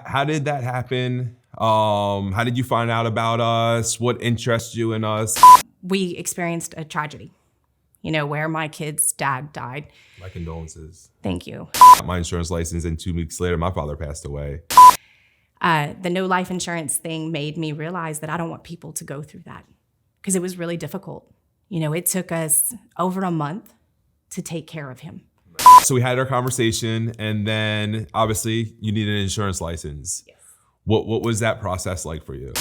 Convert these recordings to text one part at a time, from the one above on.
How did that happen? How did you find out about us? What interests you in us? We experienced a tragedy, where my kid's dad died. My condolences. Thank you. Got my insurance license, and 2 weeks later, my father passed away. The no life insurance thing made me realize that I don't want people to go through that because it was really difficult. It took us over a month to take care of him. So we had our conversation, and then obviously you need an insurance license. Yes. What was that process like for you?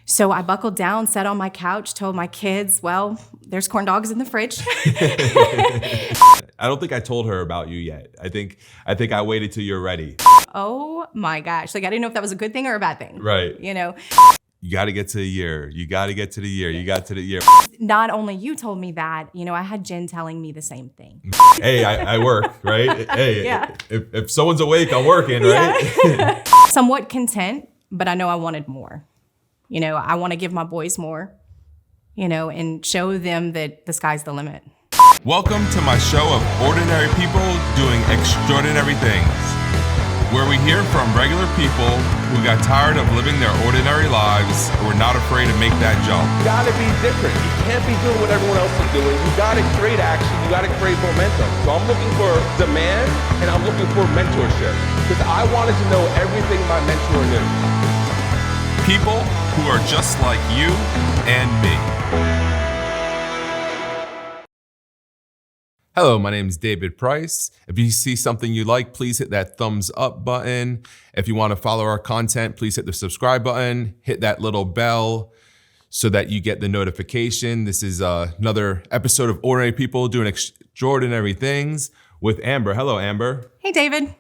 So I buckled down, sat on my couch, told my kids, well, there's corn dogs in the fridge. I don't think I told her about you yet. I think I waited till you're ready. Oh my gosh. I didn't know if that was a good thing or a bad thing. Right. You got to get to a year. You got to get to the year. You got to the year. Not only you told me that, I had Jen telling me the same thing. Hey, I work, right? Hey, yeah. if someone's awake, I'm working, right? Yeah. Somewhat content, but I know I wanted more. I want to give my boys more, and show them that the sky's the limit. Welcome to my show of ordinary people doing extraordinary things, where we hear from regular people who got tired of living their ordinary lives and were not afraid to make that jump. You gotta be different. You can't be doing what everyone else is doing. You gotta create action. You gotta create momentum. So I'm looking for demand and I'm looking for mentorship because I wanted to know everything my mentor knew. People who are just like you and me. Hello, my name is David Price. If you see something you like, please hit that thumbs up button. If you want to follow our content, please hit the subscribe button, hit that little bell so that you get the notification. This is another episode of Ordinary People Doing Extraordinary Things with Amber. Hello, Amber. Hey, David.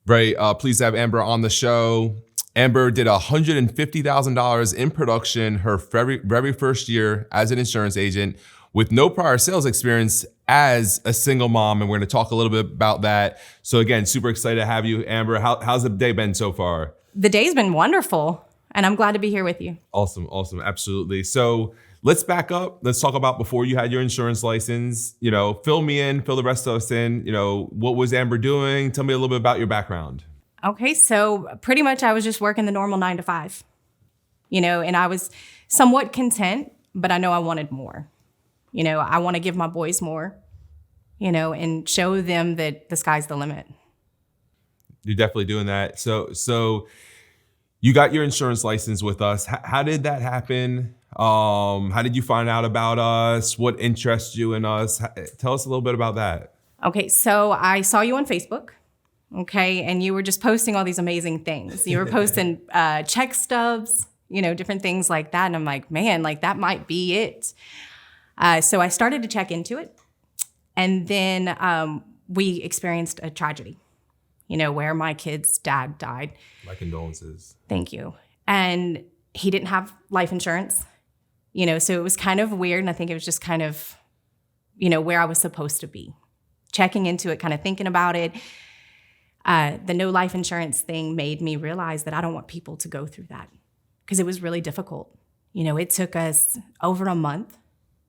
Very pleased to have Amber on the show. Amber did $150,000 in production her very first year as an insurance agent with no prior sales experience as a single mom, and we're going to talk a little bit about that. So again, super excited to have you, Amber. How's the day been so far? The day's been wonderful, and I'm glad to be here with you. Awesome, absolutely. So let's back up. Let's talk about before you had your insurance license. Fill me in, fill the rest of us in. What was Amber doing? Tell me a little bit about your background. Okay, so pretty much I was just working the normal 9 to 5, and I was somewhat content, but I know I wanted more. I want to give my boys more, and show them that the sky's the limit. You're definitely doing that. So you got your insurance license with us. How did that happen? How did you find out about us? What interests you in us? Tell us a little bit about that. Okay, so I saw you on Facebook. Okay, and you were just posting all these amazing things. You were posting check stubs, different things like that. And I'm like, man, that might be it. So I started to check into it. And then we experienced a tragedy, where my kid's dad died. My condolences. Thank you. And he didn't have life insurance, so it was kind of weird. And I think it was just kind of, where I was supposed to be. Checking into it, kind of thinking about it. The no life insurance thing made me realize that I don't want people to go through that because it was really difficult. It took us over a month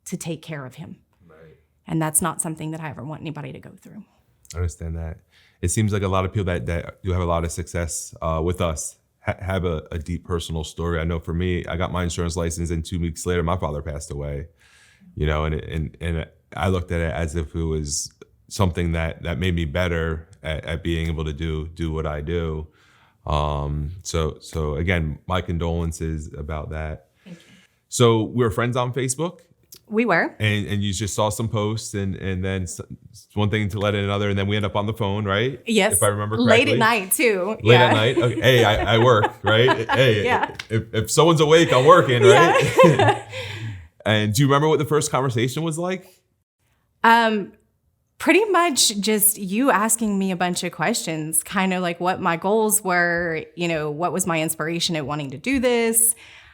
to take care of him. Right. And that's not something that I ever want anybody to go through. I understand that. It seems like a lot of people that do have a lot of success with us have a deep personal story. I know for me, I got my insurance license and 2 weeks later, my father passed away, and I looked at it as if it was something that made me better at being able to do what I do. So again, my condolences about that. Thank you. So we were friends on Facebook. We were. And you just saw some posts and then one thing to let in another, and then we end up on the phone, right? Yes. If I remember correctly. Late at night too. Late at night. Okay. Hey, I work, right? Hey, yeah. If someone's awake, I'm working, right? Yeah. And do you remember what the first conversation was like? Pretty much just you asking me a bunch of questions, kind of like what my goals were, what was my inspiration at wanting to do this,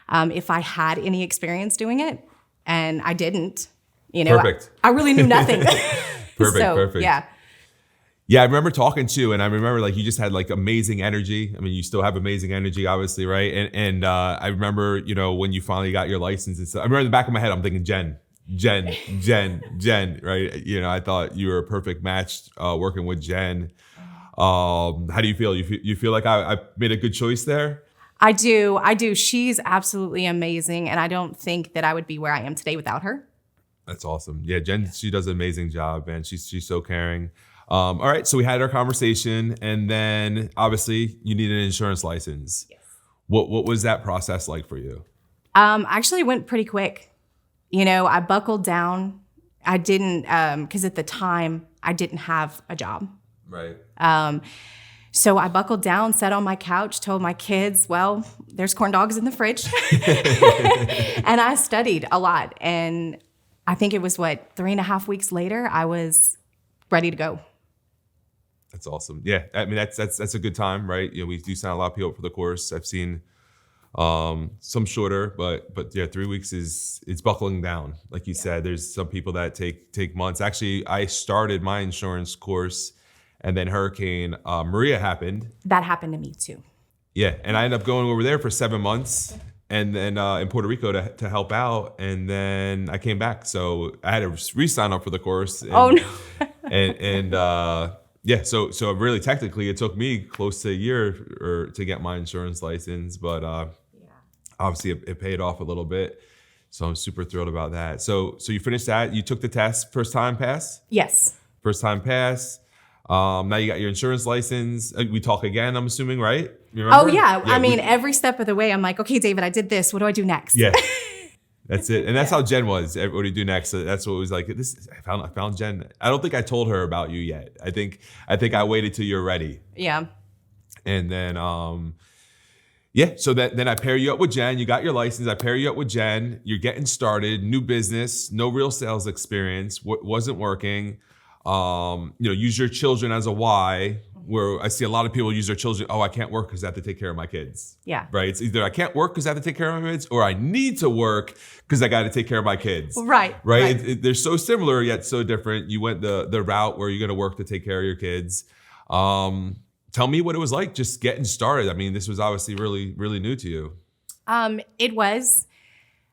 if I had any experience doing it, and I didn't, Perfect. I really knew nothing. Perfect. Yeah. Yeah, I remember talking to you, and I remember you just had amazing energy. I mean, you still have amazing energy, obviously, right? And I remember, when you finally got your license and stuff. I remember in the back of my head, I'm thinking Jen, right? I thought you were a perfect match working with Jen. How do you feel? You feel like I made a good choice there? I do. She's absolutely amazing. And I don't think that I would be where I am today without her. That's awesome. Yeah, Jen, she does an amazing job, man. She's so caring. All right, so we had our conversation, and then obviously you need an insurance license. Yes. What was that process like for you? Actually went pretty quick. I buckled down. I didn't, because at the time I didn't have a job. Right. So I buckled down, sat on my couch, told my kids, well, there's corn dogs in the fridge. And I studied a lot. And I think it was 3.5 weeks later, I was ready to go. That's awesome. Yeah, I mean that's a good time, right? We do sign a lot of people up for the course. I've seen some shorter, but yeah, 3 weeks it's buckling down. Like you said, there's some people that take months. Actually, I started my insurance course, and then Hurricane Maria happened. That happened to me too. Yeah, and I ended up going over there for 7 months, and then in Puerto Rico to help out, and then I came back. So I had to re-sign up for the course. And, Oh no. yeah, so really technically it took me close to a year to get my insurance license, but obviously it paid off a little bit. So I'm super thrilled about that. So you finished that, you took the test, first time pass? Yes. First time pass. Now you got your insurance license. We talk again, I'm assuming, right? You remember? Oh yeah. I mean, every step of the way, I'm like, okay, David, I did this. What do I do next? Yeah. That's it. And that's how Jen was. What do you do next? So that's what it was like. I found Jen. I don't think I told her about you yet. I think I waited till you're ready. Yeah. And then so then I pair you up with Jen. You got your license. I pair you up with Jen. You're getting started, new business, no real sales experience, wasn't working. Use your children as a why, where I see a lot of people use their children. Oh, I can't work because I have to take care of my kids. Yeah. Right. It's either I can't work because I have to take care of my kids, or I need to work because I got to take care of my kids. Right. Right. They're so similar yet so different. You went the route where you're going to work to take care of your kids. Tell me what it was like just getting started. I mean, this was obviously really, really new to you. It was.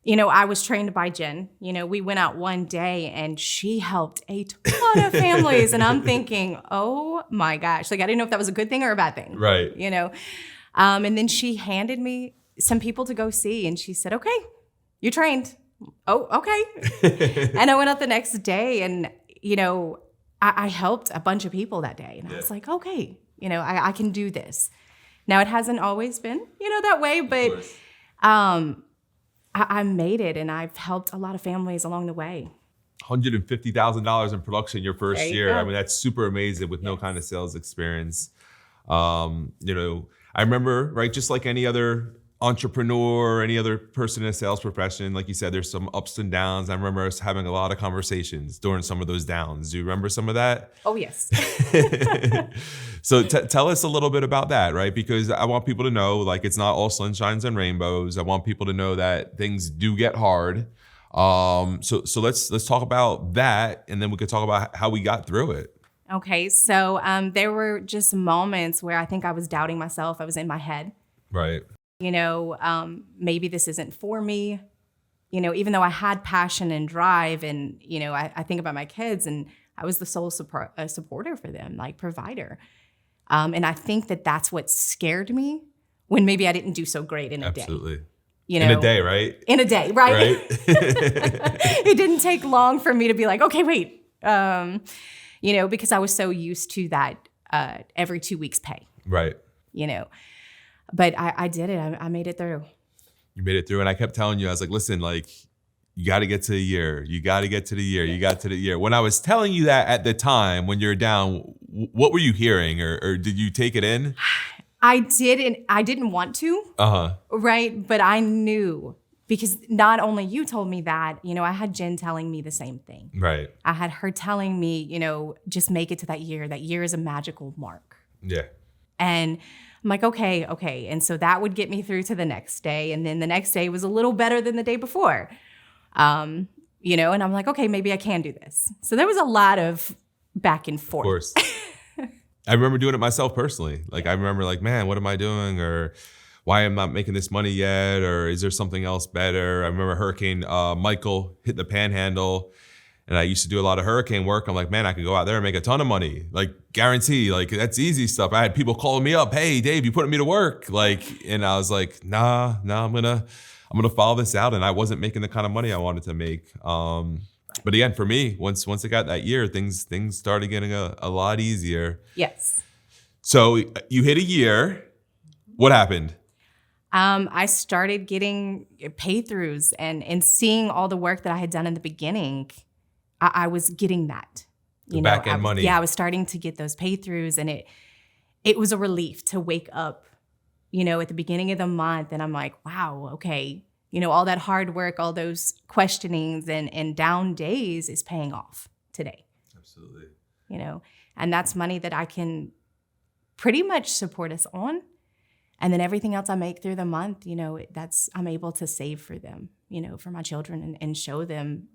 I was trained by Jen. We went out one day and she helped a ton of families. And I'm thinking, oh my gosh, I didn't know if that was a good thing or a bad thing. Right. And then she handed me some people to go see and she said, okay, you're trained. Oh, okay. And I went out the next day and, I helped a bunch of people that day. And I was like, okay, I can do this. Now it hasn't always been, that way, but I made it and I've helped a lot of families along the way. $150,000 in production your first year. Go. I mean, that's super amazing with no kind of sales experience. I remember, right, just like any other entrepreneur or any other person in a sales profession, like you said, there's some ups and downs. I remember us having a lot of conversations during some of those downs. Do you remember some of that? Oh, yes. So tell us a little bit about that, right? Because I want people to know, it's not all sunshines and rainbows. I want people to know that things do get hard. So let's talk about that, and then we could talk about how we got through it. Okay, so there were just moments where I think I was doubting myself. I was in my head. Right. Maybe this isn't for me. Even though I had passion and drive, and I think about my kids, and I was the sole supporter for them, provider. And I think that's what scared me when maybe I didn't do so great in a day. Absolutely. In a day, right? In a day, right? It didn't take long for me to be like, okay, wait. Because I was so used to that every 2 weeks pay. Right. But I did it. I made it through. You made it through. And I kept telling you, I was like, listen, you got to get to the year. You got to get to the year. You got to the year. When I was telling you that at the time, when you're down, what were you hearing, or did you take it in? I didn't want to. Right. But I knew, because not only you told me that, I had Jen telling me the same thing. Right. I had her telling me, just make it to that year. That year is a magical mark. Yeah. And I'm like, okay. And so that would get me through to the next day. And then the next day was a little better than the day before. And I'm like, okay, maybe I can do this. So there was a lot of back and forth. Of course. I remember doing it myself personally. I remember man, what am I doing? Or why am I not making this money yet? Or is there something else better? I remember Hurricane Michael hit the Panhandle. And And I used to do a lot of hurricane work. I'm like, man, I could go out there and make a ton of money. Like, guarantee, like that's easy stuff. I had people calling me up, hey, Dave, you putting me to work? Like, and I was like, nah, I'm gonna follow this out. And I wasn't making the kind of money I wanted to make. But again, for me, once I got that year, things started getting a lot easier. Yes. So you hit a year. What happened? I started getting pay-throughs and seeing all the work that I had done in the beginning. I was getting that. Back end money. Yeah, I was starting to get those pay-throughs, and it was a relief to wake up, at the beginning of the month, and I'm like, wow, okay, all that hard work, all those questionings and down days is paying off today. Absolutely. And that's money that I can pretty much support us on. And then everything else I make through the month, I'm able to save for them, for my children and show them,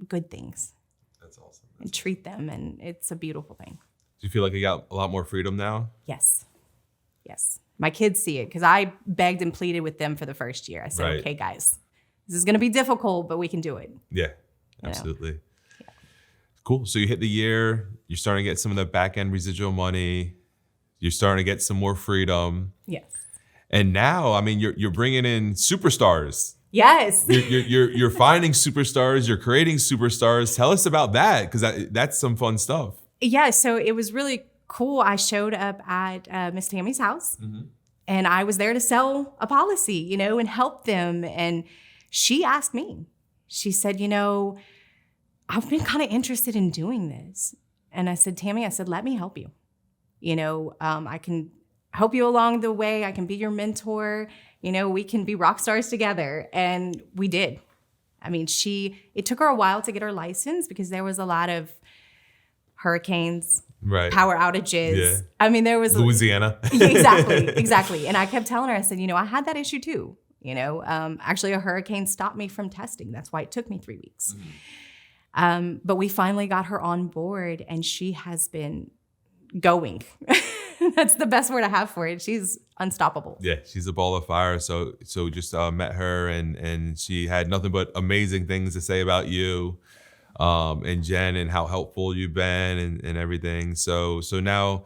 good things. That's awesome. And treat them. And it's a beautiful thing. Do you feel like you got a lot more freedom now? Yes. My kids see it because I begged and pleaded with them for the first year. I said, Right. okay, guys, this is going to be difficult, but we can do it. Yeah, absolutely. Yeah. Cool. So you hit the year, you're starting to get some of the back end residual money. You're starting to get some more freedom. Yes. And now, I mean, you're bringing in superstars. Yes. You're finding superstars. You're creating superstars. Tell us about that, because that's some fun stuff. Yeah. So it was really cool. I showed up at Miss Tammy's house, and I was there to sell a policy, and help them. And she asked me. She said, I've been kind of interested in doing this. And I said, Tammy, let me help you. I can help you along the way. I can be your mentor. We can be rock stars together. And we did. I mean, it took her a while to get her license because there was a lot of hurricanes, right, power outages. Yeah. I mean, there was Louisiana. Exactly. And I kept telling her, I said, I had that issue too. Actually a hurricane stopped me from testing. That's why it took me 3 weeks. But we finally got her on board, and she has been going. That's the best word I have for it. She's unstoppable. Yeah, she's a ball of fire. So just met her, and she had nothing but amazing things to say about you, and Jen, and how helpful you've been and everything. So now,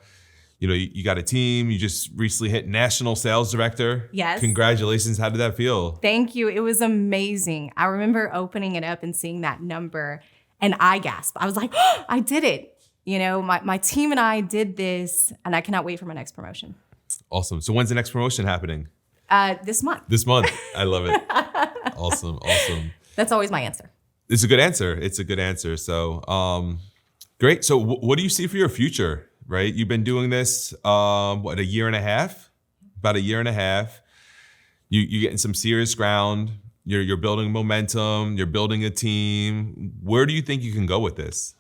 you got a team. You just recently hit national sales director. Yes. Congratulations. How did that feel? Thank you. It was amazing. I remember opening it up and seeing that number, and I gasped. I was like, oh, I did it. My team and I did this, and I cannot wait for my next promotion. Awesome. So when's the next promotion happening? This month. This month. I love it. Awesome. That's always my answer. It's a good answer. So, great. So what do you see for your future, right? You've been doing this, a year and a half? About a year and a half. You're getting some serious ground. You're building momentum. You're building a team. Where do you think you can go with this?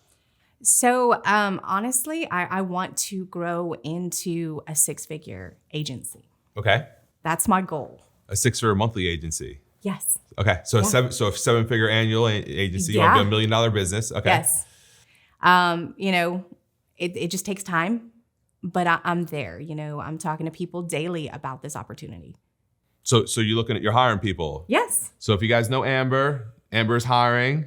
So honestly, I want to grow into a 6-figure agency. Okay. That's my goal. A 6-figure monthly agency. Yes. Okay. So a 7-figure annual agency. You want to be $1 million business. Okay. Yes. It just takes time, but I'm there. I'm talking to people daily about this opportunity. So you're hiring people. Yes. So if you guys know Amber's hiring.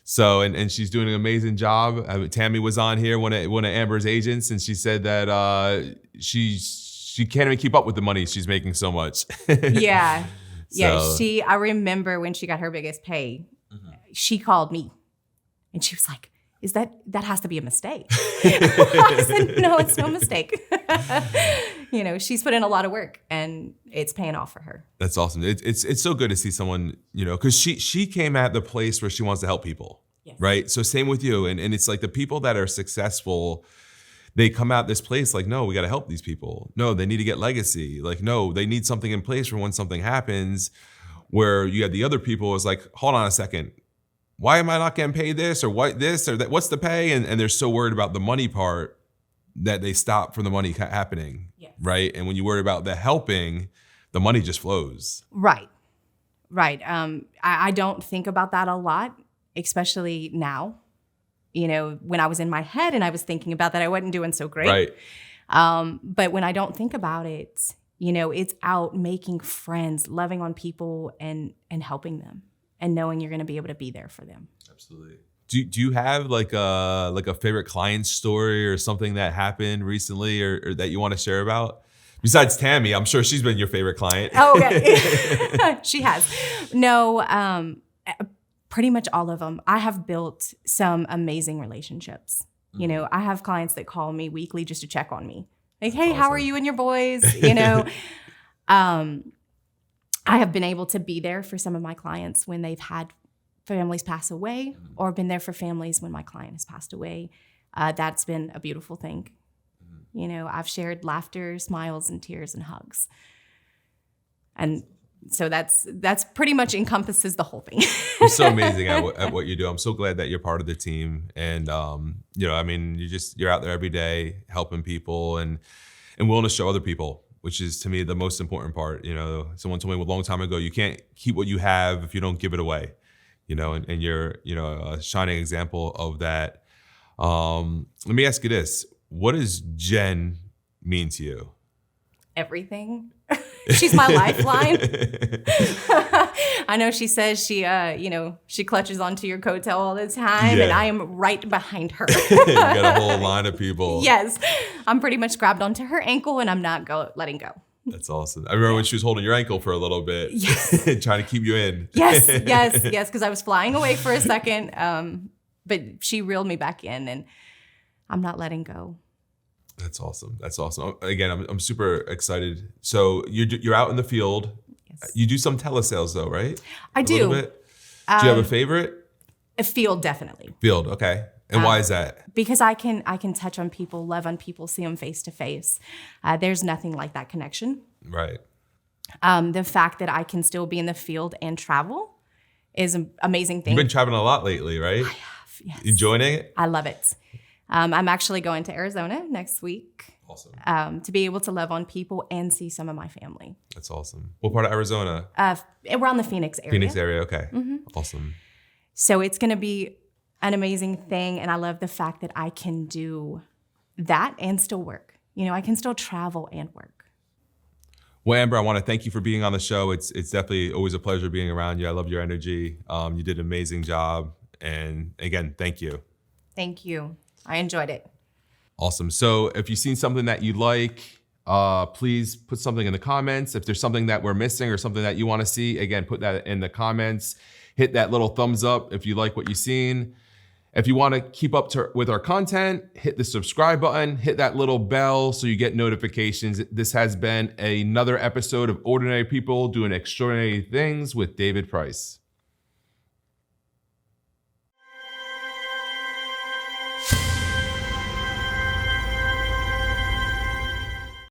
So, and she's doing an amazing job. Tammy was on here, one of Amber's agents, and she said that she can't even keep up with the money she's making so much. Yeah. Yeah. So. I remember when she got her biggest pay, she called me and she was like, that has to be a mistake. I said, no, it's no mistake. She's put in a lot of work, and it's paying off for her. That's awesome. It's so good to see someone, because she came at the place where she wants to help people, yes. Right? So same with you. And it's like the people that are successful, they come out this place like, no, we got to help these people. No, they need to get legacy. Like, no, they need something in place for when something happens. Where you have the other people is like, hold on a second. Why am I not getting paid this or what this or that? What's the pay? And they're so worried about the money part that they stop from the money happening, yes. Right? And when you worry about the helping, the money just flows. Right. I don't think about that a lot, especially now. When I was in my head and I was thinking about that, I wasn't doing so great. Right. But when I don't think about it, it's out making friends, loving on people and helping them. and knowing you're going to be able to be there for them. Absolutely. Do you have like a favorite client story or something that happened recently or that you want to share about? Besides Tammy, I'm sure she's been your favorite client. Oh, okay. She has. No, pretty much all of them. I have built some amazing relationships. You know, I have clients that call me weekly just to check on me. Like, hey, how are you and your boys? You know, I have been able to be there for some of my clients when they've had families pass away, or been there for families when my client has passed away. That's been a beautiful thing. You know, I've shared laughter, smiles, and tears and hugs. And so that's pretty much encompasses the whole thing. You're so amazing at what you do. I'm so glad that you're part of the team. And, you know, I mean, you're out there every day helping people and willing to show other people, which is to me the most important part. You know, someone told me a long time ago, you can't keep what you have if you don't give it away. You know, and you're, you know, a shining example of that. Let me ask you this. What does Jen mean to you? Everything. She's my lifeline. I know she says she, you know, she clutches onto your coattail all the time, and I am right behind her. You got a whole line of people. Yes. I'm pretty much grabbed onto her ankle, and I'm not letting go. That's awesome. I remember when she was holding your ankle for a little bit, trying to keep you in. Yes, because I was flying away for a second, but she reeled me back in, and I'm not letting go. That's awesome. Again, I'm super excited. So you're out in the field. Yes. You do some telesales though, right? I do. A little bit. Do you have a favorite? A field, definitely. Field, okay. And why is that? Because I can touch on people, love on people, see them face to face. There's nothing like that connection. Right. The fact that I can still be in the field and travel is an amazing thing. You've been traveling a lot lately, right? I have, yes. Enjoying it? I love it. I'm actually going to Arizona next week. Awesome. To be able to love on people and see some of my family. That's awesome. What part of Arizona? Around the Phoenix area. Phoenix area, okay. Mm-hmm. Awesome. So it's going to be an amazing thing, and I love the fact that I can do that and still work. You know, I can still travel and work. Well, Amber, I want to thank you for being on the show. It's definitely always a pleasure being around you. I love your energy. You did an amazing job. And again, thank you. Thank you. I enjoyed it. Awesome. So if you've seen something that you like, please put something in the comments. If there's something that we're missing or something that you want to see, again, put that in the comments. Hit that little thumbs up if you like what you've seen. If you want to keep up with our content, hit the subscribe button, hit that little bell so you get notifications. This has been another episode of Ordinary People Doing Extraordinary Things with David Price.